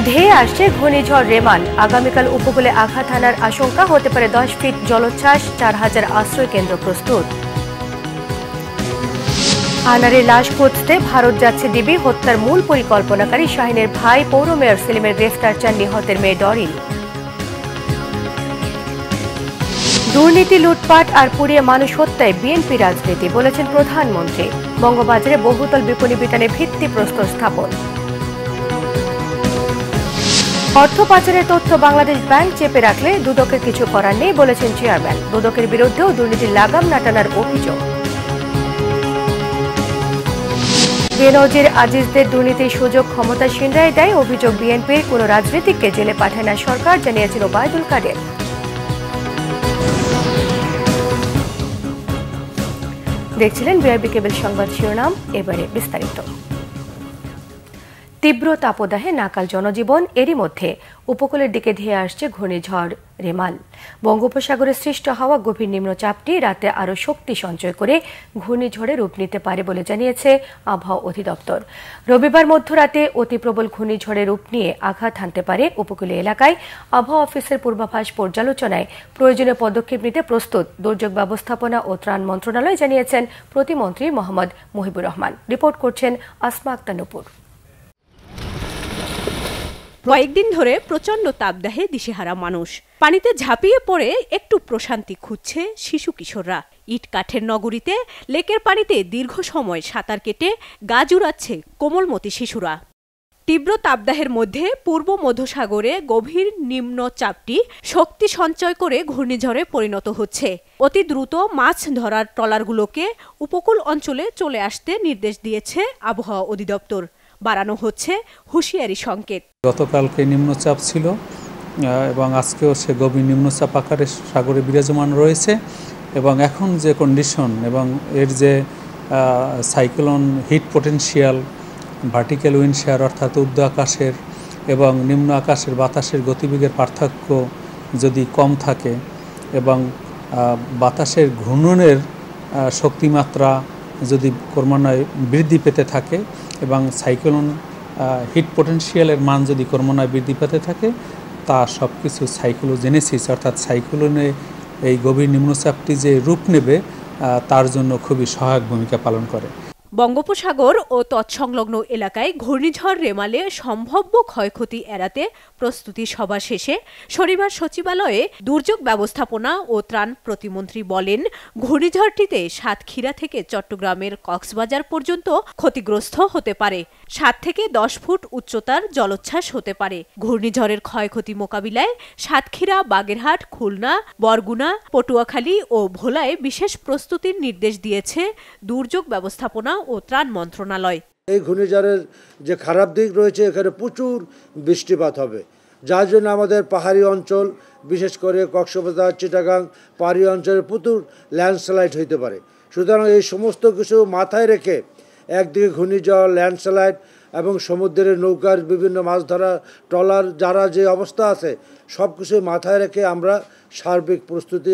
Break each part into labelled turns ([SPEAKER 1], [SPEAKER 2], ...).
[SPEAKER 1] ধেয়ে আসছে ঘূর্ণিঝড় রেমাল। আগামীকাল উপকূলে আঘাত হানার আশঙ্কা, হতে পারে 10 ফিট জলোচ্ছ্বাস। 4000 আশ্রয় কেন্দ্র প্রস্তুত। আনারের লাশ খুঁজতে ভারত যাচ্ছে ডিবি। হত্যার মূল পরিকল্পনাকারী শাহিনের ভাই পৌর মেয়র সেলিমের গ্রেফতার চান নিহতের মেয়ে ডরিন। দুর্নীতি, লুটপাট আর পুড়িয়ে মানুষ হত্যায় বিএনপি রাজনীতি, বলেছেন প্রধানমন্ত্রী। বঙ্গবাজারে বহুতল বিপণী বিতানে ভিত্তিপ্রস্তর স্থাপন। অর্থ পাচারের তথ্য বাংলাদেশ ব্যাংক চেপে রাখলে দুদকের কিছু করার নেই, বলেছেন চেয়ারম্যান। দুদকের বিরুদ্ধেও দুর্নীতির লাগাম না টানার অভিযোগ। বেনজির আজিজদের দুর্নীতির সুযোগ ক্ষমতাসীনরাই দেয়, অভিযোগ বিএনপির। কোন রাজনীতিককে জেলে পাঠায় না সরকার, জানিয়েছেন ওবায়দুল কাদের। দেখছিলেন বিআরবি কেবল সংবাদ শিরোনাম, এবারে বিস্তারিত। তীব্র তাপদাহে নাকাল জনজীবন। এরই মধ্যে উপকূলের দিকে ধেয়ে আসছে ঘূর্ণিঝড় রেমাল। বঙ্গোপসাগরে সৃষ্ট হওয়া গভীর নিম্নচাপটি রাতে আরও শক্তি সঞ্চয় করে ঘূর্ণিঝড়ে রূপ নিতে পারে বলে জানিয়েছে আবহাওয়া অধিদপ্তর। রবিবার মধ্যরাতে অতি প্রবল ঘূর্ণিঝড়ে রূপ নিয়ে আঘাত হানতে পারে উপকূলীয় এলাকায়। আবহাওয়া অফিসের পূর্বাভাস পর্যালোচনায় প্রয়োজনীয় পদক্ষেপ নিতে প্রস্তুত দুর্যোগ ব্যবস্থাপনা ও ত্রাণ মন্ত্রণালয়, জানিয়েছেন প্রতিমন্ত্রী মোহাম্মদ মুহিবুর রহমান। রিপোর্ট করছেন আসমা আক্তার নূপুর।
[SPEAKER 2] কয়েকদিন ধরে প্রচন্ড তাপদাহে দিশেহারা মানুষ। পানিতে ঝাঁপিয়ে পড়ে একটু প্রশান্তি খুঁজছে শিশু কিশোররা। ইট কাঠের নগরীতে লেকের পানিতে দীর্ঘ সময় সাঁতার কেটে গা জুড়াচ্ছে কোমলমতি শিশুরা। তীব্র তাপদাহের মধ্যে পূর্ব মধ্যসাগরে গভীর নিম্নচাপটি শক্তি সঞ্চয় করে ঘূর্ণিঝড়ে পরিণত হচ্ছে। অতি দ্রুত মাছ ধরার ট্রলারগুলোকে উপকূল অঞ্চলে চলে আসতে নির্দেশ দিয়েছে আবহাওয়া অধিদপ্তর। বাড়ানো হচ্ছে হুঁশিয়ারি সংকেত।
[SPEAKER 3] গতকালকে নিম্নচাপ ছিল এবং আজকেও সে গভীর নিম্নচাপ আকারে সাগরে বিরাজমান রয়েছে এবং এখন যে কন্ডিশন এবং এর যে cyclone heat potential, vertical wind shear অর্থাৎ ঊর্ধ্ব আকাশের এবং নিম্ন আকাশের বাতাসের গতিবেগের পার্থক্য যদি কম থাকে এবং বাতাসের ঘূর্ণনের শক্তিমাত্রা যদি ক্রমান্বয়ে বৃদ্ধি পেতে থাকে এবং সাইক্লোন হিট পটেনশিয়ালের মান যদি ক্রমান্বয়ে বৃদ্ধি পেতে থাকে, তা সব কিছু সাইক্লোজেনেসিস অর্থাৎ সাইক্লোনে এই গভীর নিম্নচাপটি যে রূপ নেবে তার জন্য খুবই সহায়ক ভূমিকা পালন করে।
[SPEAKER 2] বঙ্গোপসাগর ও তৎসংলগ্ন এলাকায় ঘূর্ণিঝড় রেমালে সম্ভাব্য ক্ষয়ক্ষতি এড়াতে প্রস্তুতি সভা শেষে শনিবার সচিবালয়ে দুর্যোগ ব্যবস্থাপনা ও ত্রাণ প্রতিমন্ত্রী বলেন, ঘূর্ণিঝড়টিতে সাতক্ষীরা থেকে চট্টগ্রামের কক্সবাজার পর্যন্ত ক্ষতিগ্রস্ত হতে পারে। 7 থেকে 10 ফুট উচ্চতার জলোচ্ছ্বাস হতে পারে। ঘূর্ণিঝড়ের ক্ষয়ক্ষতি মোকাবিলায় সাতক্ষীরা, বাগেরহাট, খুলনা, বরগুনা, পটুয়াখালী ও ভোলায় বিশেষ প্রস্তুতির নির্দেশ দিয়েছে দুর্যোগ ব্যবস্থাপনা ও ত্রাণ মন্ত্রণালয়।
[SPEAKER 4] এই ঘূর্ণিঝড়ের যে খারাপ দিক রয়েছে, এখানে প্রচুর বৃষ্টিপাত হবে, যার জন্য আমাদের পাহাড়ি অঞ্চল বিশেষ করে কক্সবাজার, চিটাগাং পাহাড়ি অঞ্চলে প্রচুর ল্যান্ডস্লাইড হইতে পারে। সুতরাং এই সমস্ত কিছু মাথায় রেখে একদিকে ঘূর্ণিঝড়, ল্যান্ডস্লাইড এবং সমুদ্রের নৌকার বিভিন্ন মাছ ধরা ট্রলার যারা যে অবস্থা আছে সব কিছু মাথায় রেখে আমরা সার্বিক প্রস্তুতি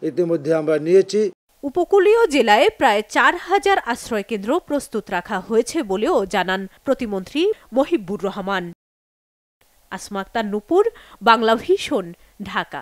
[SPEAKER 4] ইতিমধ্যে আমরা নিয়েছি।
[SPEAKER 2] উপকূলীয় জেলায় প্রায় 4000 আশ্রয়কেন্দ্র প্রস্তুত রাখা হয়েছে বলেও জানান প্রতিমন্ত্রী মুহিবুর রহমান। আসমা আক্তার নূপুর, বাংলা ভিশন, ঢাকা।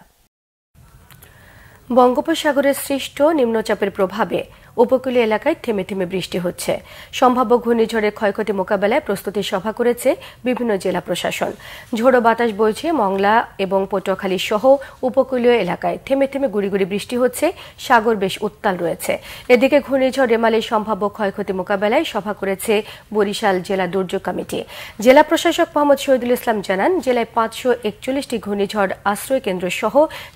[SPEAKER 1] বঙ্গোপসাগরের সৃষ্ট নিম্নচাপের প্রভাবে উপকূলীয় এলাকায় থেমে থেমে বৃষ্টি হচ্ছে। সম্ভাব্য ঘূর্ণিঝড়ের ক্ষয়ক্ষতি মোকাবেলায় প্রস্তুতি সভা করেছে বিভিন্ন জেলা প্রশাসন। ঝোড়ো বাতাস বইছে মংলা এবং পটুয়াখালী সহ উপকূলীয় এলাকায় থেমে থেমে গুড়ি গুড়ি বৃষ্টি হচ্ছে। সাগর বেশ উত্তাল রয়েছে। এদিকে ঘূর্ণিঝড় রেমালের সম্ভাব্য ক্ষয়ক্ষতি মোকাবেলায় সভা করেছে বরিশাল জেলা দুর্যোগ কমিটি। জেলা প্রশাসক মোহাম্মদ শহীদুল ইসলাম জানান, জেলায় 541টি ঘূর্ণিঝড় আশ্রয় কেন্দ্র সহ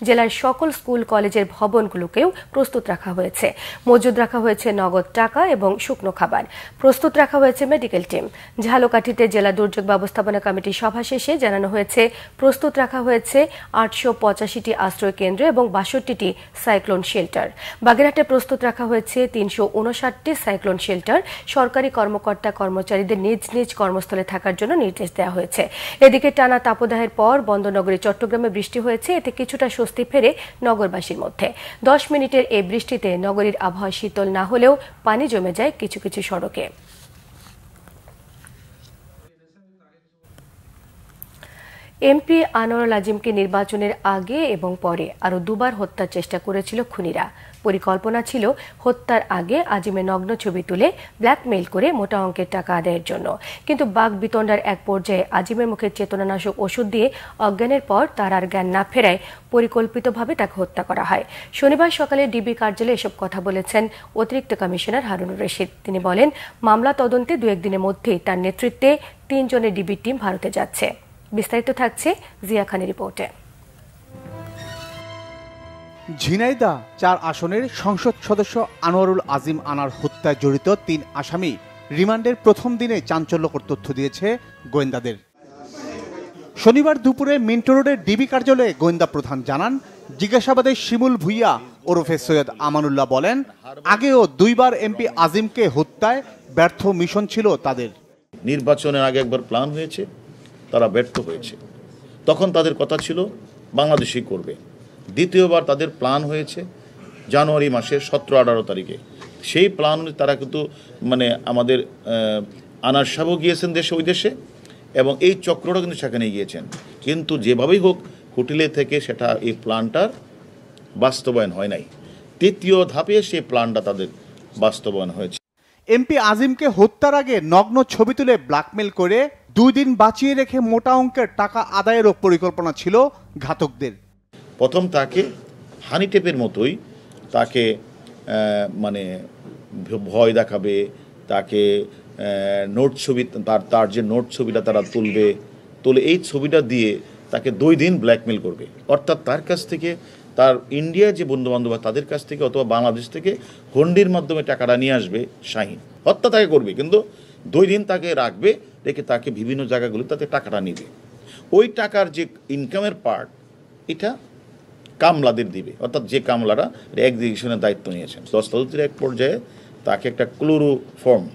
[SPEAKER 1] জেলার সকল স্কুল কলেজের ভবনগুলোকেও প্রস্তুত রাখা হয়েছে। মজুদ রাখা হয়েছে নগদ টাকা এবং শুকনো খাবার। প্রস্তুত রাখা হয়েছে মেডিকেল টিম। ঝালকাঠিতে জেলা দুর্যোগ ব্যবস্থাপনা কমিটির সভা শেষে জানানো হয়েছে, প্রস্তুত রাখা হয়েছে 885টি আশ্রয় কেন্দ্র এবং 62টি সাইক্লোন শেল্টার। বাগেরহাটে প্রস্তুত রাখা হয়েছে 359টি সাইক্লোন শেল্টার। সরকারি কর্মকর্তা কর্মচারীদের নিজ নিজ কর্মস্থলে থাকার জন্য নির্দেশ দেওয়া হয়েছে। এদিকে টানা তাপদাহের পর বন্দরনগরী চট্টগ্রামে বৃষ্টি হয়েছে। এতে কিছুটা স্বস্তি ফেরে নগরবাসীর মধ্যে। 10 মিনিটের এই বৃষ্টিতে নগরীর আবহাওয়া শীতল না হলেও পানি জমে যায় কিছু কিছু সড়কে। এমপি আনোয়ারুল আজিমকে নির্বাচনের আগে এবং পরে আরও দুবার হত্যার চেষ্টা করেছিল খুনিরা। পরিকল্পনা ছিল হত্যার আগে আজিমের নগ্ন ছবি তুলে ব্ল্যাকমেইল করে মোটা অঙ্কের টাকা আদায়ের জন্য। কিন্তু বাকবিতণ্ডার এক পর্যায়ে আজিমের মুখে চেতনানাশক ওষুধ দিয়ে অজ্ঞানের পর তার আর জ্ঞান না ফেরায় পরিকল্পিতভাবে তাকে হত্যা করা হয়। শনিবার সকালে ডিবি কার্যালয়ে এসব কথা বলেছেন অতিরিক্ত কমিশনার হারুনুর রশিদ। তিনি বলেন, মামলা তদন্তে 2-1 দিনের মধ্যেই তার নেতৃত্বে 3 জনের ডিবি টিম ভারতে যাচ্ছে। বিস্তারিত থাকছে জিয়া খানের রিপোর্টে।
[SPEAKER 5] ঝিনাইদহ 4 আসনের সংসদ সদস্য আনোয়ারুল আজিম আনার হত্যায় জড়িত 3 আসামি রিমান্ডের প্রথম দিনে চাঞ্চল্যকর তথ্য দিয়েছে গোয়েন্দাদের। শনিবার দুপুরে মিন্টো রোডের ডিবি কার্যালয়ে গোয়েন্দা প্রধান জানান, জিজ্ঞাসাবাদে শিমুল ভুইয়া ওরফে সৈয়দ আমানুল্লাহ বলেন, আগেও 2 বার এমপি আজিমকে হত্যায় ব্যর্থ মিশন ছিল তাদের।
[SPEAKER 6] নির্বাচনের আগে একবার প্ল্যান হয়েছে, তারা ব্যর্থ হয়েছে। তখন তাদের কথা ছিল বাংলাদেশই করবে। দ্বিতীয়বার তাদের প্ল্যান হয়েছে জানুয়ারি মাসের 17-18 তারিখে। সেই প্ল্যান তারা কিন্তু আমাদের আনার সাহেবও গিয়েছেন দেশে, ওই দেশে, এবং এই চক্রটা কিন্তু সেখানে গিয়েছেন। কিন্তু যেভাবেই হোক হোটেলে থেকে সেটা এই প্ল্যানটার বাস্তবায়ন হয় নাই। তৃতীয় ধাপে সেই প্ল্যানটা তাদের বাস্তবায়ন হয়েছে।
[SPEAKER 5] এমপি আজিমকে হত্যার আগে নগ্ন ছবি তুলে ব্ল্যাকমেল করে 2 দিন বাঁচিয়ে রেখে মোটা অঙ্কের টাকা আদায়েরও পরিকল্পনা ছিল ঘাতকদের।
[SPEAKER 6] প্রথম তাকে হানি টেপের মতোই তাকে ভয় দেখাবে, তাকে নোট ছবি, তার যে নোট ছবিটা তারা তুলে এই ছবিটা দিয়ে তাকে 2 দিন ব্ল্যাকমেল করবে। অর্থাৎ তার কাছ থেকে, তার ইন্ডিয়া যে বন্ধুবান্ধব তাদের কাছ থেকে অথবা বাংলাদেশ থেকে হুন্ডির মাধ্যমে টাকাটা নিয়ে আসবে শাহিন। হত্যা তাকে করবে, কিন্তু 2 দিন তাকে রাখবে, রেখে তাকে বিভিন্ন জায়গাগুলো তাতে টাকাটা নিবে। ওই টাকার যে ইনকামের পার্ট এটা কামলাদের দিবে, অর্থাৎ যে কামলারা এক্সিকিউশনের দায়িত্ব নিয়েছেন। তদন্তের এক পর্যায়ে তাকে একটা ক্লোরোফর্ম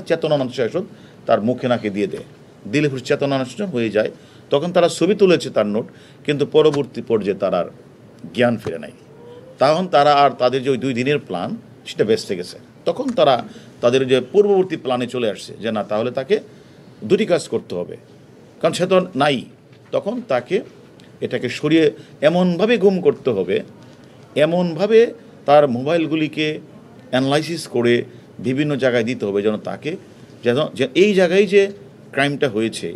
[SPEAKER 6] চেতনানাশক ঔষধ তার মুখে নাকে দিয়ে দেয়। দিলে চেতনানাশক হয়ে যায়। তখন তারা ছবি তুলেছে তার নোট, কিন্তু পরবর্তী পর্যায়ে তার আর জ্ঞান ফিরে নাই। তখন তারা আর তাদের যে ওই 2 দিনের প্ল্যান সেটা বেঁচে গেছে। তখন তারা তাদের যে পূর্ববর্তী প্ল্যানে চলে আসছে যে না, তাহলে তাকে 2টি কাজ করতে হবে, কারণ সে তো নাই। তখন তাকে এটাকে সরিয়ে এমনভাবে গুম করতে হবে, এমনভাবে তার মোবাইলগুলিকে অ্যানালাইসিস করে বিভিন্ন জায়গায় দিতে হবে যেন তাকে এই জায়গায় যে ক্রাইমটা হয়েছে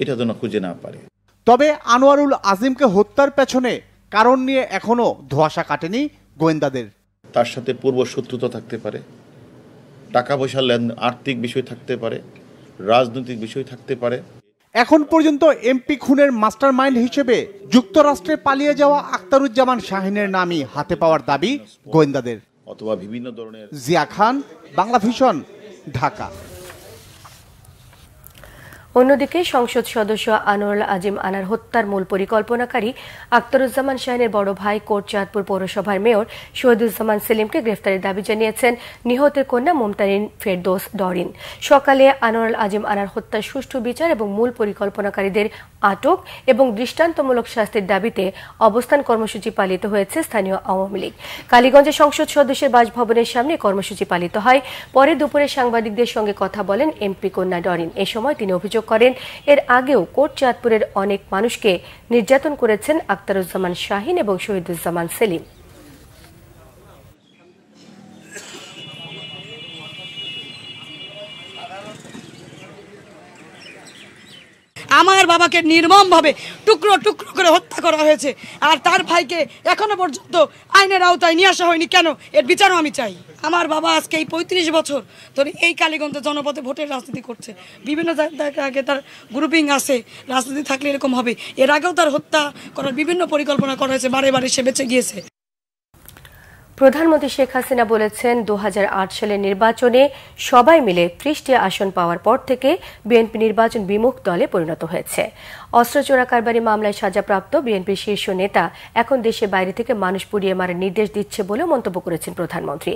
[SPEAKER 6] এটা যেন খুঁজে না পারে।
[SPEAKER 5] তবে আনোয়ারুল আজিমকে হত্যার পেছনে কারণ নিয়ে এখনো ধোঁয়াশা কাটেনি গোয়েন্দাদের।
[SPEAKER 6] তার সাথে পূর্ব শত্রুতা থাকতে পারে, টাকা পয়সার লেনদেন, আর্থিক বিষয় থাকতে পারে, রাজনৈতিক বিষয় থাকতে পারে।
[SPEAKER 5] এখন পর্যন্ত এমপি খুনের মাস্টারমাইন্ড হিসেবে যুক্তরাষ্ট্রে পালিয়ে যাওয়া আখতারুজ্জামান শাহিনের নামই হাতে পাওয়ার দাবি গোয়েন্দাদের।
[SPEAKER 6] অথবা বিভিন্ন ধরনের।
[SPEAKER 5] জিয়া খান, বাংলা ভিশন, ঢাকা।
[SPEAKER 1] অন্যদিকে সংসদ সদস্য আনোয়ারুল আজিম আনার হত্যার মূল পরিকল্পনাকারী আখতারুজ্জামান শাহিনের বড় ভাই কোটচাঁদপুর পৌরসভার মেয়র শহীদুজ্জামান সেলিমকে গ্রেফতারের দাবি জানিয়েছেন নিহতের কন্যা মুমতারিন ফেরদৌস ডরিন। সকালে আনোয়ারুল আজিম আনার হত্যার সুষ্ঠু বিচার এবং মূল পরিকল্পনাকারীদের আটক এবং দৃষ্টান্তমূলক শাস্তির দাবিতে অবস্থান কর্মসূচি পালিত হয়েছে স্থানীয় আওয়ামী লীগ। কালীগঞ্জে সংসদ সদস্যের বাসভবনের সামনে কর্মসূচি পালিত হয়। পরে দুপুরে সাংবাদিকদের সঙ্গে কথা বলেন এমপি কন্যা ডরিন। এ সময় তিনি অভিযোগ করেন, এর আগেও কোটচাঁদপুরের অনেক মানুষকে নির্যাতন করেছেন আখতারুজ্জামান শাহিন এবং শহীদুজ্জামান সেলিম।
[SPEAKER 7] আমার বাবাকে নির্মমভাবে টুকরো টুকরো করে হত্যা করা হয়েছে, আর তার ভাইকে এখনো পর্যন্ত আইনের আওতায় নিয়ে আসা হয়নি। কেন? এর বিচারও আমি চাই। আমার বাবা আজকে এই 35 বছর ধরে এই কালীগঞ্জে জনপথে ভোটের রাজনীতি করছে। বিভিন্ন জায়গায় তার গ্রুপিং আছে, রাজনীতি থাকলে এরকম হবে। এর আগেও তার হত্যা করার বিভিন্ন পরিকল্পনা করা হয়েছে, বারে বারে সে বেঁচে গিয়েছে।
[SPEAKER 1] প্রধানমন্ত্রী শেখ হাসিনা বলেছেন, 2008 সালের নির্বাচনে সবাই মিলে 30টি আসন পাওয়ার পর থেকে বিএনপি নির্বাচন বিমুখ দলে পরিণত হয়েছে। অস্ত্র চোরা কারবারি মামলায় সাজাপ্রাপ্ত বিএনপির শীর্ষ নেতা এখন দেশের বাইরে থেকে মানুষ পুড়িয়ে মারার নির্দেশ দিচ্ছে বলে মন্তব্য করেছেন প্রধানমন্ত্রী।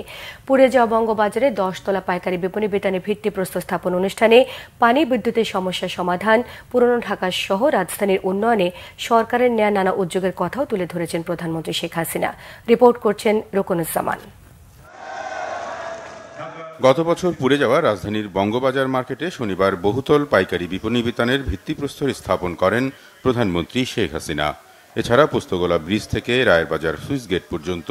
[SPEAKER 1] পুড়ে যাওয়া বঙ্গবাজারে 10 তলা পাইকারি বিপণী বিতানে ভিত্তিপ্রস্তর স্থাপন অনুষ্ঠানে পানি বিদ্যুতের সমস্যা সমাধান, পুরনো ঢাকা সহ রাজধানীর উন্নয়নে সরকারের নেয়া নানা উদ্যোগের কথাও তুলে ধরেছেন প্রধানমন্ত্রী শেখ হাসিনা। রিপোর্ট করছেন রুকনুজ্জামান।
[SPEAKER 8] গত বছর পুড়ে যাওয়া রাজধানীর বঙ্গবাজার মার্কেটে শনিবার বহুতল পাইকারি বিপণী বিতানের ভিত্তিপ্রস্তর স্থাপন করেন প্রধানমন্ত্রী শেখ হাসিনা। এছাড়া পোস্তগোলা ব্রিজ থেকে রায়েরবাজার সুইচ গেট পর্যন্ত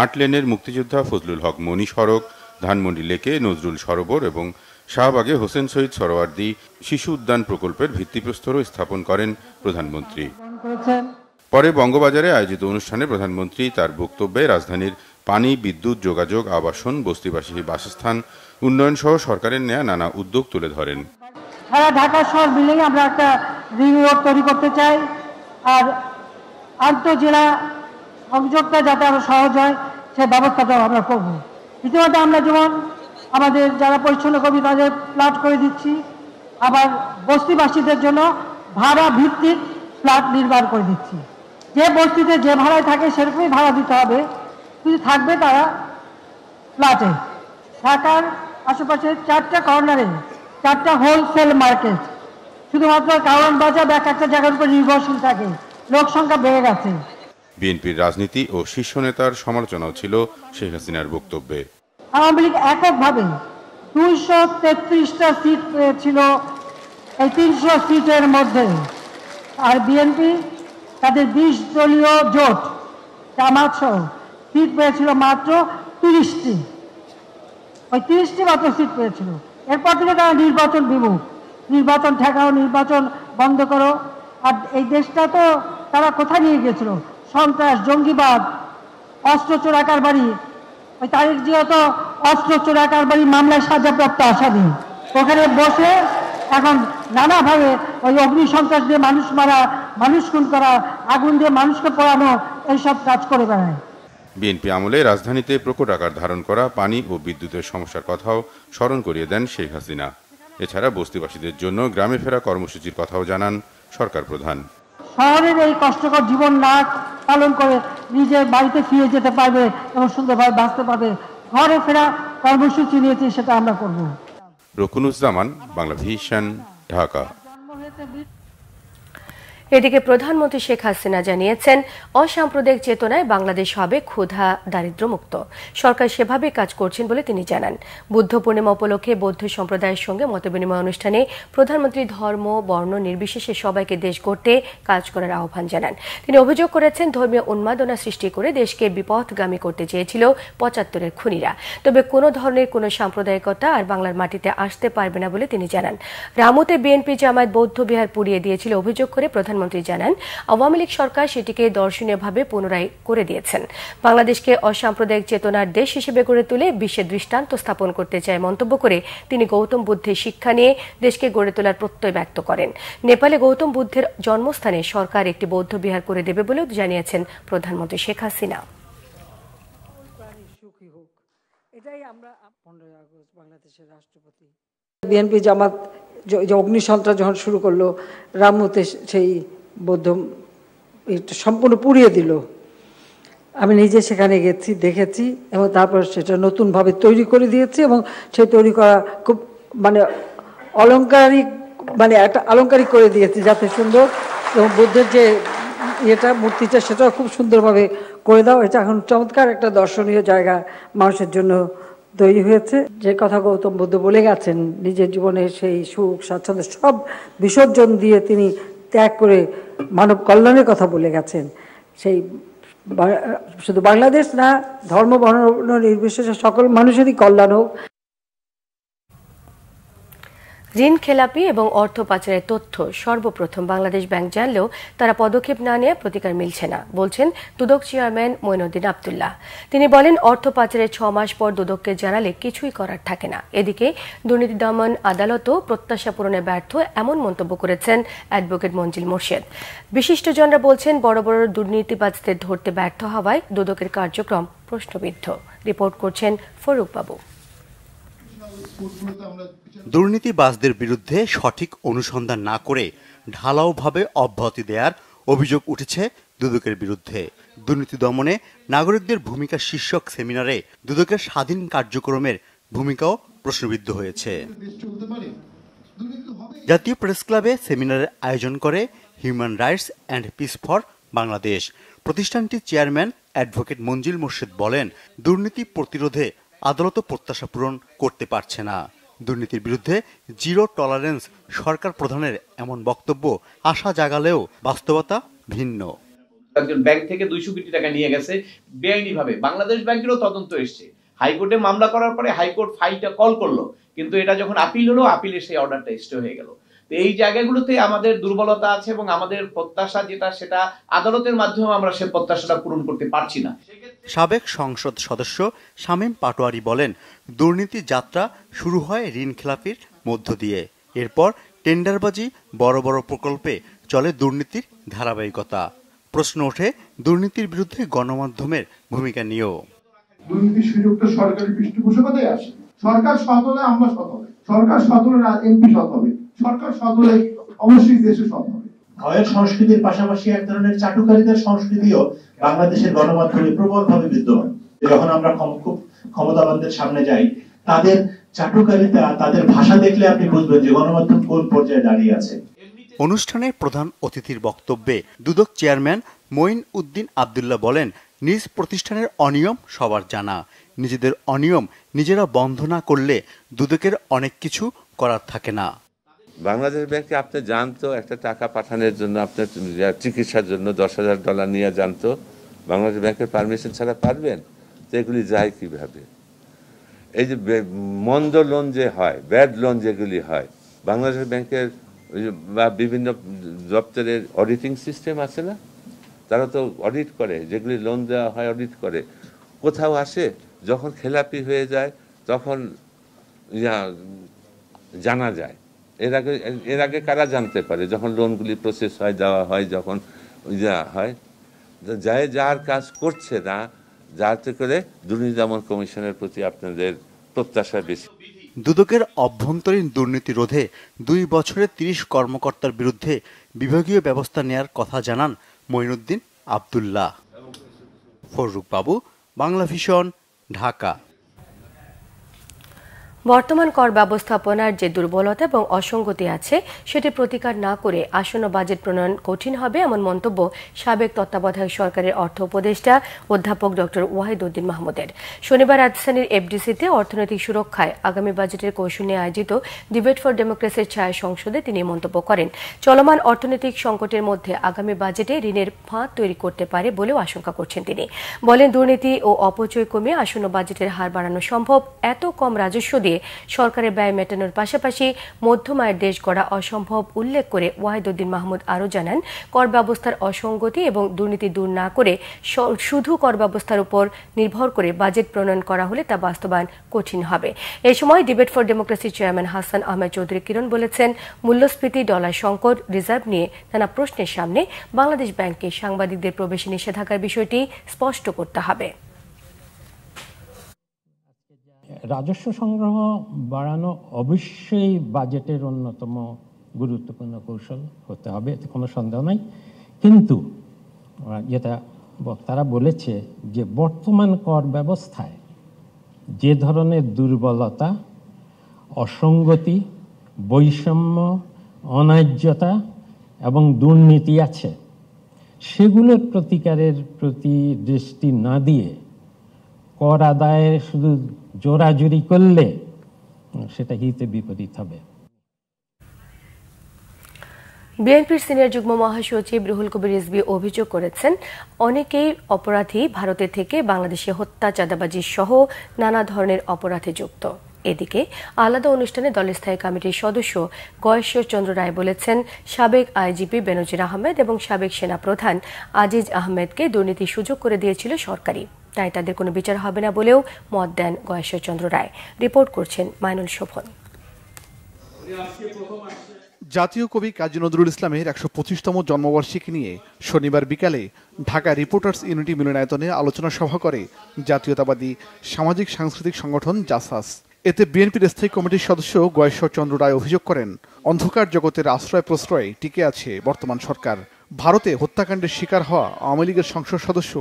[SPEAKER 8] ৮ লেনের মুক্তিযোদ্ধা ফজলুল হক মনি সড়ক, ধানমন্ডি লেকে নজরুল সরোবর এবং শাহবাগে হোসেন শহীদ সরোয়ার্দী শিশু উদ্যান প্রকল্পের ভিত্তিপ্রস্তরও স্থাপন করেন প্রধানমন্ত্রী। পরে বঙ্গবাজারে আয়োজিত অনুষ্ঠানে প্রধানমন্ত্রী তার বক্তব্যে রাজধানীর পানি, বিদ্যুৎ, যোগাযোগ, আবাসন, বস্তিবাসী বাসস্থান উন্নয়ন সহ সরকারের নেয়া নানা উদ্যোগ তুলে ধরেন।
[SPEAKER 9] সারা ঢাকা শহর মিলেই আমরা একটা রিং রোড তৈরি করতে চাই, আর আন্তঃজেলা সংযোগটা যাতে আরো সহজ হয় সে ব্যবস্থাটাও আমরা করব। ইতিমধ্যে আমরা যেমন আমাদের যারা পরিচ্ছন্ন কর্মী তাদের ফ্ল্যাট করে দিচ্ছি, আবার বস্তিবাসীদের জন্য ভাড়া ভিত্তিক ফ্ল্যাট নির্মাণ করে দিচ্ছি। যে বস্তিতে যে ভাড়ায় থাকে সেরকমই ভাড়া দিতে হবে, কিন্তু থাকবে তারা ফ্ল্যাটে। ঢাকার আশেপাশে 4টা কর্নারে 4টা হোলসেল মার্কেট, শুধুমাত্র কারণ বাজার এক একটা জায়গার উপর নির্ভরশীল থাকে, লোক সংখ্যা বেড়ে গেছে।
[SPEAKER 8] বিএনপির রাজনীতি ও শীর্ষ নেতার সমালোচনাও ছিল শেখ হাসিনার বক্তব্যে।
[SPEAKER 9] আওয়ামী লীগ এককভাবে 233টা সিট পেয়েছিল এই 300 সিটের মধ্যে, আর বিএনপি তাদের 20 দলীয় জোট জামাত সহ সিট পেয়েছিল মাত্র 30টি। ওই 30টি মাত্র সিট পেয়েছিল। এরপর থেকে তারা নির্বাচন বিমুখ, নির্বাচন ঠেকাও, নির্বাচন বন্ধ করো। আর এই দেশটা তো তারা কোথায় নিয়ে গেছিল? সন্ত্রাস, জঙ্গিবাদ, অস্ত্র চোরা কারবারি। ওই তারিখ যেহেতু অস্ত্র চোরা কারবারি মামলায় সাজাপ্রাপ্ত আসামি, ওখানে বসে এখন নানাভাবে ওই অগ্নি সন্ত্রাস দিয়ে মানুষ মারা, মানুষ খুন করা, আগুন দিয়ে মানুষকে পোড়ানো, এইসব কাজ করে বেড়ায়।
[SPEAKER 8] বিএনপি আমলে রাজধানীতে প্রকট আকার ধারণ করা পানি ও বিদ্যুতের সমস্যার কথাও স্মরণ করিয়ে দেন শেখ হাসিনা। এছাড়া বস্তিবাসীদের জন্য গ্রামে ফেরা কর্মসূচির কথাও জানান সরকার প্রধান।
[SPEAKER 9] শহরের এই কষ্টকর জীবন না পালন করে নিজের বাড়িতে ফিরে যেতে পারবে এবং সুন্দরভাবে বাঁচতে পারবে, ঘরে ফেরা কর্মসূচি নিয়েছি, সেটা আমরা করব।
[SPEAKER 8] রকুনুজ্জামান, বাংলা ভিশন, ঢাকা।
[SPEAKER 1] এদিকে প্রধানমন্ত্রী শেখ হাসিনা জানিয়েছেন, অসাম্প্রদায়িক চেতনায় বাংলাদেশ হবে ক্ষুধা দারিদ্র্যমুক্ত। সরকার সেভাবে কাজ করছেন বলে তিনি জানান। বুদ্ধ পূর্ণিমা উপলক্ষে বৌদ্ধ সম্প্রদায়ের সঙ্গে মতবিনিময় অনুষ্ঠানে প্রধানমন্ত্রী ধর্ম বর্ণ নির্বিশেষে সবাইকে দেশ গড়তে কাজ করার আহ্বান জানান। তিনি অভিযোগ করেছেন, ধর্মীয় উন্মাদনা সৃষ্টি করে দেশকে বিপথগামী করতে চেয়েছিল 75-এর খুনিরা। তবে কোনো ধরনের কোনো সাম্প্রদায়িকতা আর বাংলার মাটিতে আসতে পারবে না বলে তিনি জানান। রামুতে বিএনপি জামায়াত বৌদ্ধ বিহার পুড়িয়ে দিয়েছিল অভিযোগ করে প্রধানমন্ত্রী জানান, আওয়ামী লীগ সরকার সেটিকে দর্শনীয়ভাবে পুনরায় করে দিয়েছেন। বাংলাদেশকে অসাম্প্রদায়িক চেতনার দেশ হিসেবে গড়ে তুলে বিশ্বে দৃষ্টান্ত স্থাপন করতে চায় মন্তব্য করে তিনি গৌতম বুদ্ধের শিক্ষা নিয়ে দেশকে গড়ে তোলার প্রত্যয় ব্যক্ত করেন। নেপালে গৌতম বুদ্ধের জন্মস্থানে সরকার একটি বৌদ্ধ বিহার করে দেবে বলেও জানিয়েছেন প্রধানমন্ত্রী শেখ হাসিনা।
[SPEAKER 9] বিএনপি জামাত যে অগ্নিসন্ত্রাস যখন শুরু করলো, রামুতে সেই বৌদ্ধ সম্পূর্ণ পুড়িয়ে দিল। আমি নিজে সেখানে গেছি, দেখেছি, এবং তারপর সেটা নতুনভাবে তৈরি করে দিয়েছি, এবং সেই তৈরি করা খুব অলংকারিক, একটা অলংকারিক করে দিয়েছি যাতে সুন্দর, এবং বুদ্ধের যে মূর্তিটা সেটাও খুব সুন্দরভাবে করে দাও। এটা এখন চমৎকার একটা দর্শনীয় জায়গা মানুষের জন্য তৈরি হয়েছে। যে কথা গৌতম বুদ্ধ বলে গেছেন, নিজের জীবনে সেই সুখ স্বাচ্ছন্দ্য সব বিসর্জন দিয়ে তিনি ত্যাগ করে মানব কল্যাণের কথা বলে গেছেন। সেই শুধু বাংলাদেশ না, ধর্ম বর্ণ নির্বিশেষে সকল মানুষেরই কল্যাণ হোক।
[SPEAKER 1] ঋণ খেলাপি এবং অর্থ পাচারের তথ্য সর্বপ্রথম বাংলাদেশ ব্যাংক জানলেও তারা পদক্ষেপ না নিয়ে প্রতিকার মিলছে না, বলছেন দুদক চেয়ারম্যান মঈনুদ্দিন আব্দুল্লাহ। তিনি বলেন, অর্থ পাচারের 6 মাস পর দুদককে জানালে কিছুই করার থাকে না। এদিকে দুর্নীতি দমন আদালতও প্রত্যাশা পূরণে ব্যর্থ, এমন মন্তব্য করেছেন অ্যাডভোকেট মঞ্জিল মোর্শেদ। বিশিষ্টজনরা বলছেন, বড় বড় দুর্নীতিবাজদের ধরতে ব্যর্থ হওয়ায় দুদকের কার্যক্রম প্রশ্নবিদ্ধ। রিপোর্ট করছেন ফরুক বাবু।
[SPEAKER 5] দুর্নীতিবাজদের বিরুদ্ধে সঠিক অনুসন্ধান না করে ঢালাওভাবে অব্যাহতি দেওয়ার অভিযোগ উঠেছে দুদকের বিরুদ্ধে। দুর্নীতি দমনে নাগরিকদের ভূমিকা শীর্ষক সেমিনারে দুদকের স্বাধীন কার্যক্রমের ভূমিকাও প্রশ্নবিদ্ধ হয়েছে। জাতীয় প্রেস ক্লাবে সেমিনারের আয়োজন করে human rights and piece for Bangladesh. প্রতিষ্ঠানটির চেয়ারম্যান অ্যাডভোকেট মঞ্জিল মোর্শেদ বলেন, দুর্নীতি প্রতিরোধে আদালতও প্রত্যাশা পূরণ করতে পারছে না। দুর্নীতির বিরুদ্ধে জিরো টলারেন্স সরকার প্রধানের এমন বক্তব্য আশা জাগালেও বাস্তবতা ভিন্ন।
[SPEAKER 10] একজন ব্যাংক থেকে 200 কোটি টাকা নিয়ে গেছে বেআইনিভাবে, বাংলাদেশ ব্যাংকেরও তদন্ত এসছে, হাইকোর্টে মামলা করার পরে হাইকোর্ট ফাইলটা কল করলো, কিন্তু এটা যখন আপিল হলো, আপিলে সেই অর্ডারটা স্টে হয়ে গেল। তো এই জায়গাগুলোতে আমাদের দুর্বলতা আছে এবং আমাদের প্রত্যাশা যেটা, সেটা আদালতের মাধ্যমে আমরা সে প্রত্যাশাটা পূরণ করতে পারছি না।
[SPEAKER 5] সাবেক সংসদ সদস্য শামীম পাটোয়ারি বলেন, দুর্নীতি যাত্রা শুরু হয় ঋণ খেলাপির মধ্য দিয়ে, এরপর টেন্ডারবাজি, বড় বড় প্রকল্পে চলে দুর্নীতির ধারাবাহিকতা। প্রশ্ন ওঠে দুর্নীতির বিরুদ্ধে গণমাধ্যমের ভূমিকা নিয়েও।
[SPEAKER 11] দুর্নীতির সুযোগটা সরকারি পৃষ্ঠপোষকতায় আসে। সরকার সৎ হলে আমরা সৎ হবে, সরকার সৎ হলে এমপি সৎ হবে, সরকার সৎ হলে অবশ্যই দেশে সৎ হবে। ভয়ের সংস্কৃতির পাশাপাশি এক ধরনের চাটুকারিতার সংস্কৃতিও বাংলাদেশের গণমাধ্যমে প্রবলভাবে বিদ্যমান। যখন আমরা খুব ক্ষমতাবানদের সামনে যাই, তাদের চাটুকারিতা, তাদের ভাষা দেখলে আপনি বুঝবেন যে গণমাধ্যম কোন পর্যায়ে দাঁড়িয়ে আছে।
[SPEAKER 5] অনুষ্ঠানে প্রধান অতিথির বক্তব্যে দুদক চেয়ারম্যান মঈন উদ্দিন আব্দুল্লাহ বলেন, নিজ প্রতিষ্ঠানের অনিয়ম সবার জানা, নিজেদের অনিয়ম নিজেরা বন্ধ না করলে দুদকের অনেক কিছু করার থাকে না।
[SPEAKER 12] বাংলাদেশ ব্যাংকে আপনি জানতো একটা টাকা পাঠানোর জন্য, আপনার চিকিৎসার জন্য $10,000 নিয়ে জানতো, বাংলাদেশ ব্যাংকের পারমিশন ছাড়া পারবেন? তো এগুলি যায় কিভাবে? এই যে মন্দ লোন যে হয়, ব্যাড লোন যেগুলি হয়, বাংলাদেশ ব্যাংকের বা বিভিন্ন দপ্তরের অডিটিং সিস্টেম আছে না, তারা তো অডিট করে, যেগুলি লোন দেওয়া হয় অডিট করে। কোথাও আসে যখন খেলাপি হয়ে যায় তখন জানা যায়। এর আগে কারা জানতে পারে? যখন লোনগুলি প্রসেস হয়, দেওয়া হয়, যখন হয়, যায় যার কাজ করছে না, যাতে করে দুর্নীতি দমন কমিশনের প্রতি আপনাদের প্রত্যাশা বেশি।
[SPEAKER 5] দুদকের অভ্যন্তরীণ দুর্নীতি রোধে 2 বছরে 30 কর্মকর্তার বিরুদ্ধে বিভাগীয় ব্যবস্থা নেয়ার কথা জানান মঈনুদ্দিন আব্দুল্লাহ। ফররুক বাবু, বাংলা ভিশন, ঢাকা।
[SPEAKER 1] বর্তমান কর ব্যবস্থাপনার যে দুর্বলতা এবং অসঙ্গতি আছে সেটি প্রতিকার না করে আসন্ন বাজেট প্রণয়ন কঠিন হবে, এমন মন্তব্য সাবেক তত্ত্বাবধায়ক সরকারের অর্থ উপদেষ্টা অধ্যাপক ডক্টর ওয়াহিদ উদ্দিন মাহমুদের। শনিবার রাজধানীর এফডিসিতে অর্থনৈতিক সুরক্ষায় আগামী বাজেটের কৌশল নিয়ে আয়োজিত ডিবেট ফর ডেমোক্রেসির ছায়া সংসদে তিনি মন্তব্য করেন। চলমান অর্থনৈতিক সংকটের মধ্যে আগামী বাজেটে ঋণের ফাঁদ তৈরি করতে পারে বলেও আশঙ্কা করছেন তিনি। বলেন, দুর্নীতি ও অপচয় কমিয়ে আসন্ন বাজেটের হার বাড়ানো সম্ভব। এত কম রাজস্ব দিয়ে সরকারের ব্যয় মেটানোর পাশাপাশি মধ্যম আয়ের দেশ গড়া অসম্ভব উল্লেখ করে ওয়াহিদ উদ্দিন মাহমুদ আরও জানান, কর ব্যবস্থার অসঙ্গতি এবং দুর্নীতি দূর না করে শুধু কর ব্যবস্থার উপর নির্ভর করে বাজেট প্রণয়ন করা হলে তা বাস্তবায়ন কঠিন হবে। এই সময় ডিবেট ফর ডেমোক্রেসির চেয়ারম্যান হাসান আহমেদ চৌধুরী কিরণ বলেছেন, মূল্যস্ফীতি, ডলার সংকট, রিজার্ভ নিয়ে নানা প্রশ্নের সামনে বাংলাদেশ ব্যাংকে সাংবাদিকদের প্রবেশে নিষেধাজ্ঞার বিষয়টি স্পষ্ট করতে হবে।
[SPEAKER 13] রাজস্ব সংগ্রহ বাড়ানো অবশ্যই বাজেটের অন্যতম গুরুত্বপূর্ণ কৌশল হতে হবে, এতে কোনো সন্দেহ নাই। কিন্তু যেটা বক্তারা বলেছে যে বর্তমান কর ব্যবস্থায় যে ধরনের দুর্বলতা, অসঙ্গতি, বৈষম্য, অন্যায্যতা এবং দুর্নীতি আছে, সেগুলোর প্রতিকারের প্রতি দৃষ্টি না দিয়ে কর আদায়ে শুধু জোরাজুরি করলে সেটা হিতে বিপরীত হবে।
[SPEAKER 1] বিএনপির সিনিয়র যুগ্ম মহাসচিব রুহুল কবির রিজভী অভিযোগ করেছেন, অনেকেই অপরাধী ভারতে থেকে বাংলাদেশে হত্যা, চাঁদাবাজি সহ নানা ধরনের অপরাধে যুক্ত। এদিকে আলাদা অনুষ্ঠানে দলের স্থায়ী কমিটির সদস্য গয়েশ্বর চন্দ্র রায় বলেছেন, সাবেক আইজিপি বেনজির আহমেদ এবং সাবেক সেনাপ্রধান আজিজ আহমেদকে দুর্নীতির সুযোগ করে দিয়েছিল সরকারি, তাই তাদের কোনো বিচার হবে না বলেও মত দেন গয়েশ্বর চন্দ্র রায়। রিপোর্ট করছেন মাইনুল শোভন।
[SPEAKER 14] জাতীয় কবি কাজী নজরুল ইসলামের 125তম জন্মবার্ষিকী নিয়ে শনিবার বিকালে ঢাকা রিপোর্টার্স ইউনিটি মিলনায়তনে আলোচনা সভা করে জাতীয়তাবাদী সামাজিক সাংস্কৃতিক সংগঠন জাসাস। এতে বিএনপির স্থায়ী কমিটির সদস্য গয়েশ্বর চন্দ্র রায় অভিযোগ করেন, অন্ধকার জগতের আশ্রয় প্রশ্রয়ে টিকে আছে বর্তমান সরকার। ভারতে হত্যাকাণ্ডের শিকার হওয়া আওয়ামী লীগের সংসদ সদস্য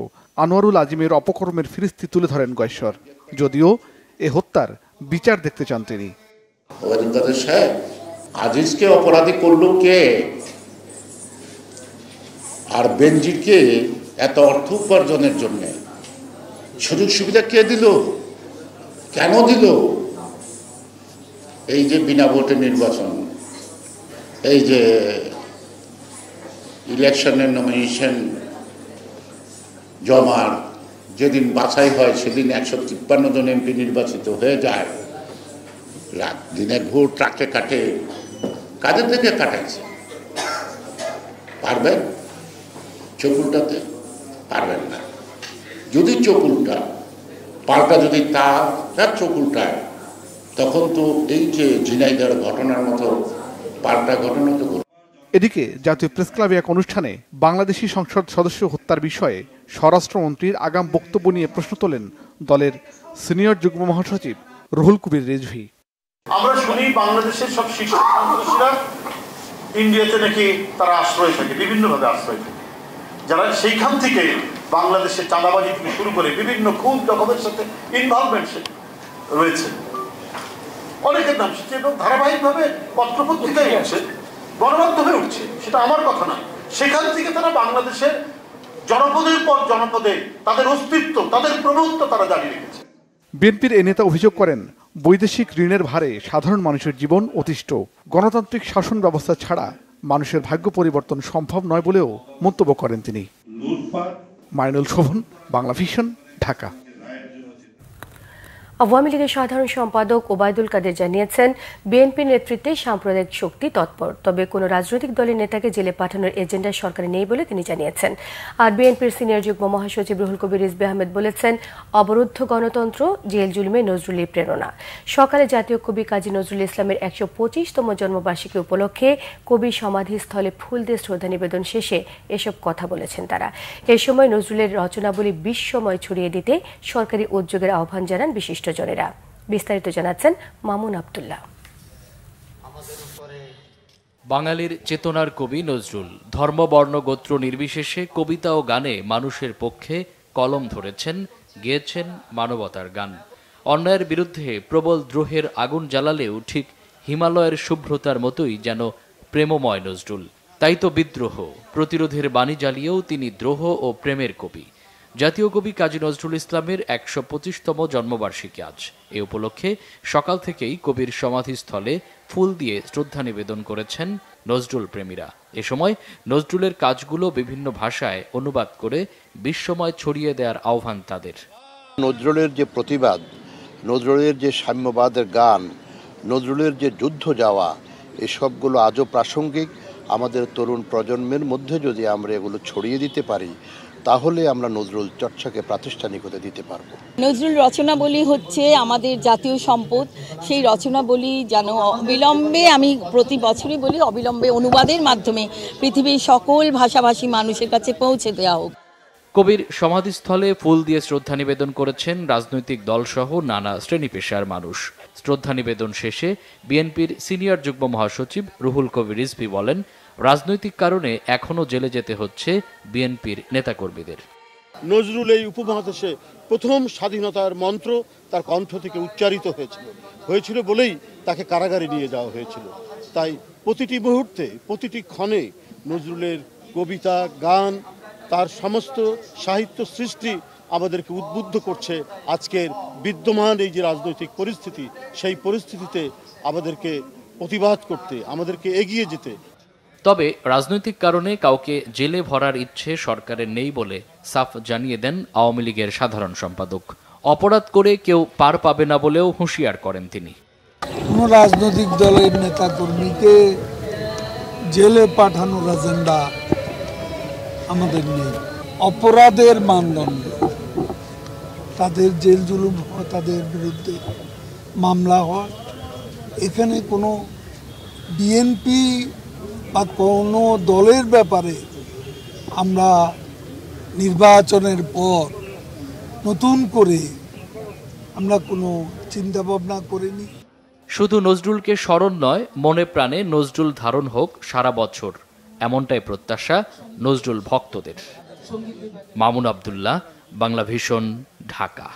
[SPEAKER 14] আনোয়ারুল আজিমের অপকর্মের ফিরিস্তি তুলে ধরেন গয়েশ্বর, যদিও এ হত্যার বিচার দেখতে চান তিনি।
[SPEAKER 15] আজিজকে অপরাধী করলো কে, আর বেনজিরকে এত অর্থ উপার্জনের জন্য সুযোগ সুবিধা কে দিল? কেন দিল? এই যে বিনা ভোটে নির্বাচন, এই যে ইলেকশনের নমিনেশন জমার যেদিন বাছাই হয় সেদিন 153 জন এমপি নির্বাচিত হয়ে যায়, রাত দিনের ভোট ট্রাকে কাটে, কাদের থেকে কাটাইছে? পারবেন চকুলটাতে? পারবেন না। যদি চকুলটা পাল্টা যদি তার চকুলটায়, তখন তো এই যে ঝিনাইদহের ঘটনার মতো পাল্টা ঘটনা তো।
[SPEAKER 14] এদিকে জাতীয় প্রেস ক্লাবে এক অনুষ্ঠানে বাংলাদেশি সংসদ সদস্য হত্যার বিষয়ে স্বরাষ্ট্রমন্ত্রীর আগাম বক্তব্য নিয়ে প্রশ্ন তোলেন দলের সিনিয়র যুগ্ম মহাসচিব রুহুল কবির রিজভী।
[SPEAKER 11] আমরা শুনি বাংলাদেশের সব শিশু সন্ত্রাসীরা ইন্ডিয়াতে নাকি তারা আশ্রয় থাকে, বিভিন্নভাবে আশ্রয় থাকে, যারা সেইখান থেকে বাংলাদেশে চাঁদাবাজি থেকে শুরু করে বিভিন্ন খুব রকমের সাথে ইনভলভমেন্ট রয়েছে। অনেকের নাম সেটা এবং ধারাবাহিকভাবে পত্রপত্রিকায় উঠছে, গণমাধ্যমে উঠছে, সেটা আমার কথা না। সেখান থেকে তারা বাংলাদেশের জনপদের পর জনপদে তাদের অস্তিত্ব, তাদের প্রভুত্ব তারা জানিয়ে রেখেছে।
[SPEAKER 14] বিএনপির এই নেতা অভিযোগ করেন, বৈদেশিক ঋণের ভারে সাধারণ মানুষের জীবন অতিষ্ঠ। গণতান্ত্রিক শাসন ব্যবস্থা ছাড়া মানুষের ভাগ্য পরিবর্তন সম্ভব নয় বলেও মন্তব্য করেন তিনি। মাইনুল শোভন, বাংলা ভিশন, ঢাকা।
[SPEAKER 1] আওয়ামী লীগের সাধারণ সম্পাদক ওবায়দুল কাদের জানিয়েছেন, বিএনপির নেতৃত্বে সাম্প্রদায়িক শক্তি তৎপর, তবে কোনো রাজনৈতিক দলের নেতাকে জেলে পাঠানোর এজেন্ডা সরকারে নেই বলে তিনি জানিয়েছেন। আর বিএনপির সিনিয়র যুগ্ম মহাসচিব রুহুল কবির রিজভী আহমেদ বলেছেন, অবরুদ্ধ গণতন্ত্র, জেল জুলুমে নজরুলের প্রেরণা। সকালে জাতীয় কবি কাজী নজরুল ইসলামের 125তম জন্মবার্ষিকী উপলক্ষে কবির সমাধিস্থলে ফুল দিয়ে শ্রদ্ধা নিবেদন শেষে এসব কথা বলেছেন তারা। এ সময় নজরুলের রচনাবলী বিশ্বময় ছড়িয়ে দিতে সরকারি উদ্যোগের আহ্বান জানান বিশিষ্ট জনেরা। বিস্তারিত জানাচ্ছেন মামুন আব্দুল্লাহ।
[SPEAKER 16] বাঙালির চেতনার কবি নজরুল ধর্ম, বর্ণ, গোত্র নির্বিশেষে কবিতা ও গানে মানুষের পক্ষে কলম ধরেছেন, গেয়েছেন মানবতার গান। অন্যায়ের বিরুদ্ধে প্রবল দ্রোহের আগুন জ্বালালেও ঠিক হিমালয়ের শুভ্রতার মতোই যেন প্রেমময় নজরুল। তাই তো বিদ্রোহ প্রতিরোধের বাণী জ্বালিয়েও তিনি দ্রোহ ও প্রেমের কবি। জাতীয় কবি কাজী নজরুল ইসলামের 125তম জন্মবার্ষিকী আজ। এ উপলক্ষে সকাল থেকেই কবির সমাধিস্থলে ফুল দিয়ে শ্রদ্ধা নিবেদন করেছেন নজরুল প্রেমীরা। এ সময় নজরুলের কাজগুলো বিভিন্ন ভাষায় অনুবাদ করে বিশ্বময় ছড়িয়ে দেওয়ার আহ্বান তাদের।
[SPEAKER 17] নজরুলের যে প্রতিবাদ, নজরুলের যে সাম্যবাদের গান, নজরুলের যে যুদ্ধ যাওয়া, এসবগুলো আজও প্রাসঙ্গিক। আমাদের তরুণ প্রজন্মের মধ্যে যদি আমরা এগুলো ছড়িয়ে দিতে পারি, তাহলে আমরা নজরুল চর্চাকে প্রাতিষ্ঠানিকতা দিতে পারব।
[SPEAKER 18] নজরুল রচনাবলী হচ্ছে আমাদের জাতীয় সম্পদ। সেই রচনাবলী যেন অবিলম্বে, আমি প্রতি বছরই বলি, অবিলম্বে অনুবাদের মাধ্যমে পৃথিবীর সকল ভাষাভাষী মানুষের কাছে পৌঁছে দেওয়া হোক।
[SPEAKER 16] কবির সমাধিস্থলে ফুল দিয়ে শ্রদ্ধা নিবেদন করেছেন রাজনৈতিক দলসহ নানা শ্রেণী পেশার মানুষ। শ্রদ্ধা নিবেদন শেষে বিএনপির সিনিয়র যুগ্ম মহাসচিব রুহুল কবির রিজভী বলেন, রাজনৈতিক কারণে এখনো জেলে যেতে হচ্ছে বিএনপির নেতাকর্মীদের।
[SPEAKER 19] নজরুল এই উপমহাদেশে প্রথম স্বাধীনতার মন্ত্র তার কণ্ঠ থেকে উচ্চারিত হয়েছিল বলেই তাকে কারাগারে নিয়ে যাওয়া হয়েছিল। তাই প্রতিটি মুহূর্তে, প্রতিটি ক্ষণে নজরুলের কবিতা, গান, তার সমস্ত সাহিত্য সৃষ্টি আমাদেরকে উদ্বুদ্ধ করছে। আজকের বিদ্যমান এই যে রাজনৈতিক পরিস্থিতি, সেই পরিস্থিতিতে আমাদেরকে প্রতিবাদ করতে, আমাদেরকে এগিয়ে যেতে।
[SPEAKER 16] তবে রাজনৈতিক কারণে কাউকে জেলে ভরার ইচ্ছে সরকারের নেই বলে সাফ জানিয়ে দেন আওয়ামী লীগের সাধারণ সম্পাদক। অপরাধ করে কেউ পার পাবে না বলেও হুঁশিয়ার করেন তিনি।
[SPEAKER 20] কোন রাজনৈতিক দলের নেতা কর্মীকে জেলে পাঠানোর এজেন্ডা আমাদের নেই। অপরাধের মানদণ্ড, তাদের জেল জুলুম হয়, তাদের বিরুদ্ধে মামলা হয়। এখানে কোনো বিএনপি বা কোনো দলের ব্যাপারে আমরা নির্বাচনের পর নতুন করে আমরা কোনো চিন্তা ভাবনা করিনি।
[SPEAKER 16] শুধু নজরুলকে স্মরণ নয়, মনে প্রাণে নজরুল ধারণ হোক সারা বছর, এমনটাই প্রত্যাশা নজরুল ভক্তদের। মামুন আব্দুল্লাহ, বাংলা ভিশন, ঢাকা।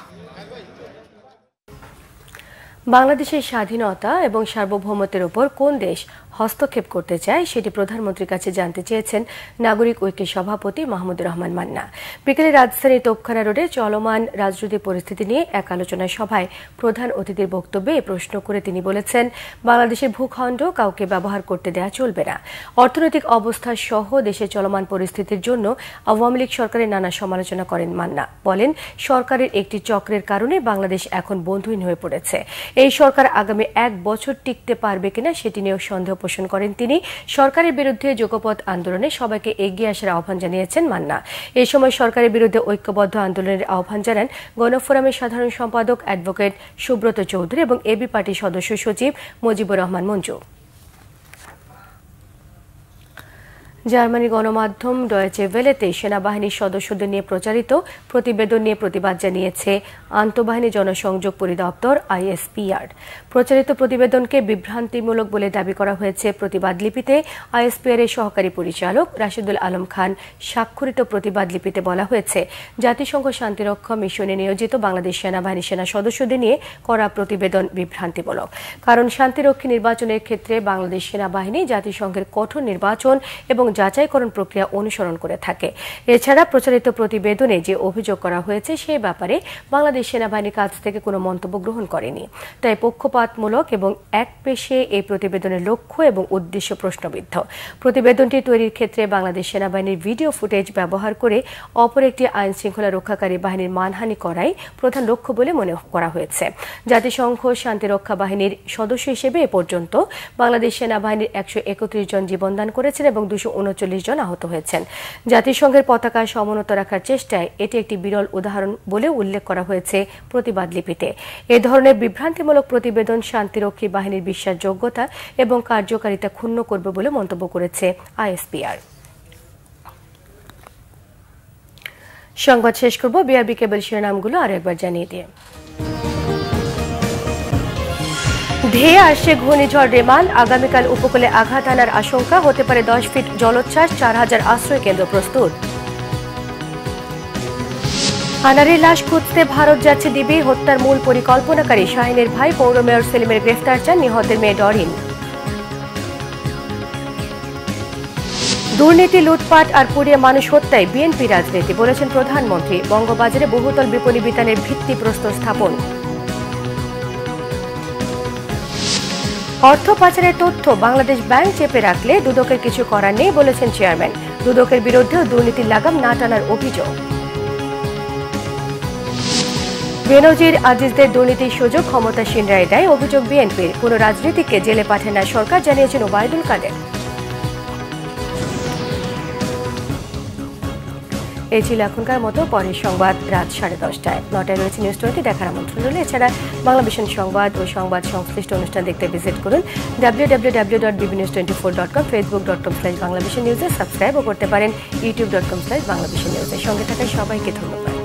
[SPEAKER 1] বাংলাদেশের স্বাধীনতা এবং সার্বভৌমত্বের উপর কোন দেশ হস্তক্ষেপ করতে চায় সেটি প্রধানমন্ত্রীর কাছে জানতে চেয়েছেন নাগরিক ঐক্যের সভাপতি মাহমুদুর রহমান মান্না। বিকেলে রাজধানীর তোপখানা রোডে চলমান রাজনৈতিক পরিস্থিতি নিয়ে এক আলোচনা সভায় প্রধান অতিথির বক্তব্যে প্রশ্ন করে তিনি বলেছেন, বাংলাদেশের ভূখণ্ড কাউকে ব্যবহার করতে দেয়া চলবে না। অর্থনৈতিক অবস্থা সহ দেশের চলমান পরিস্থিতির জন্য আওয়ামী লীগ সরকারের নানা সমালোচনা করেন মান্না। বলেন, সরকারের একটি চক্রের কারণে বাংলাদেশ এখন বন্ধুহীন হয়ে পড়েছে। এই সরকার আগামী 1 বছর টিকতে পারবে কিনা সেটি নিয়েও সন্দেহ পোষণ করেন তিনি। সরকারের বিরুদ্ধে যুগপৎ আন্দোলনে সবাইকে এগিয়ে আসার আহ্বান জানিয়েছেন মান্না। এই সময় সরকারের বিরুদ্ধে ঐক্যবদ্ধ আন্দোলনের আহ্বান জানান গণফোরামের সাধারণ সম্পাদক অ্যাডভোকেট সুব্রত চৌধুরী এবং এবি পার্টির সদস্য সচিব মুজিবুর রহমান মঞ্জু। জার্মানি গণমাধ্যম ডয়েচে ভেলেতে সেনাবাহিনীর সদস্যদের নিয়ে প্রচারিত প্রতিবেদন নিয়ে প্রতিবাদ জানিয়েছে আন্তঃবাহিনী জনসংযোগ পরিদপ্তর ISPR। প্রচারিত প্রতিবেদনকে বিভ্রান্তিমূলক বলে দাবি করা হয়েছে। প্রতিবাদ লিপিতে ISPR এর সহকারী পরিচালক রাশিদুল আলম খান স্বাক্ষরিত প্রতিবাদ লিপিতে বলা হয়েছে, জাতিসংঘ শান্তিরক্ষা মিশনে নিয়োজিত বাংলাদেশ সেনাবাহিনীর সেনা সদস্যদের নিয়ে করা প্রতিবেদন বিভ্রান্তিমূলক। কারণ শান্তিরক্ষী নির্বাচনের ক্ষেত্রে বাংলাদেশ সেনাবাহিনী জাতিসংঘের কঠোর নির্বাচন এবং যাচাইকরণ প্রক্রিয়া অনুসরণ করে থাকে। এছাড়া প্রচারিত প্রতিবেদনে যে অভিযোগ করা হয়েছে সে ব্যাপারে বাংলাদেশ সেনাবাহিনীর কাছ থেকে কোনো মন্তব্য গ্রহণ করেনি। তাই পক্ষপাতমূলক এবং একপেশে এই প্রতিবেদনের লক্ষ্য এবং উদ্দেশ্য প্রশ্নবিদ্ধ। প্রতিবেদনটি তৈরির ক্ষেত্রে বাংলাদেশ সেনাবাহিনীর ভিডিও ফুটেজ ব্যবহার করে অপর একটি আইন শৃঙ্খলা রক্ষাকারী বাহিনীর মানহানি করাই প্রধান লক্ষ্য বলে মনে করা হয়েছে। জাতিসংঘ শান্তিরক্ষা বাহিনীর সদস্য হিসেবে এ পর্যন্ত বাংলাদেশ সেনাবাহিনীর 131 জন জীবনদান করেছেন এবং 239 জন আহত হয়েছেন। জাতিসংঘের পতাকা সমুন্নত রাখার চেষ্টায় এটি একটি বিরল উদাহরণ বলে উল্লেখ করা হয়েছে প্রতিবাদ লিপিতে। এ ধরনের বিভ্রান্তিমূলক প্রতিবেদন শান্তিরক্ষী বাহিনীর বিশ্বাসযোগ্যতা এবং কার্যকারিতা ক্ষুণ্ণ করবে বলে মন্তব্য করেছে ISPR। সংবাদ শেষ করব বিআরবি কেবল শিরোনামগুলো আরো একবার জানিয়ে দিয়ে। ধেয়ে আসছে ঘূর্ণিঝড় রেমাল, আগামীকাল উপকূলে আঘাত আনার আশঙ্কা, হতে পারে 10 ফিট জলোচ্ছ্বাস, 4000 আশ্রয় কেন্দ্র প্রস্তুত। আনারের লাশ খুঁজতে ভারত যাচ্ছে দিবি, হত্যার মূল পরিকল্পনাকারী শাহিনের ভাই পৌর মেয়র সেলিমের গ্রেফতার চান নিহতের মেয়ে ডরিন। দুর্নীতি, লুটপাট আর পুড়িয়ে মানুষ হত্যায় বিএনপি রাজনীতি, বলেছেন প্রধানমন্ত্রী। বঙ্গবাজারে বহুতল বিপণী বিতানের ভিত্তিপ্রস্তর স্থাপন। অর্থ পাচারের তথ্য বাংলাদেশ ব্যাংক চেপে রাখলে দুদকের কিছু করার নেই, বলেছেন চেয়ারম্যান। দুদকের বিরুদ্ধেও দুর্নীতির লাগাম না টানার অভিযোগ। বেনজির আজিজদের দুর্নীতির সুযোগ ক্ষমতাসীন রায় দেয়, অভিযোগ বিএনপির। কোন রাজনীতিকে জেলে পাঠায় না সরকার, জানিয়েছেন ওবায়দুল কাদের। এই ছিল এখনকার মতো। পরের সংবাদ রাত 10:30টায়। 9টায় রয়েছে নিউজ 20 দেখার আমন্ত্রণ রইল। এছাড়া বাংলাভিশন সংবাদ ও সংবাদ সংশ্লিষ্ট অনুষ্ঠান দেখতে ভিজিট করুন www.bbnews24.com, facebook.com/banglavisionnews, সাবস্ক্রাইবও করতে পারেন youtube.com/banglavisionnews। সঙ্গে থাকায় সবাইকে ধন্যবাদ।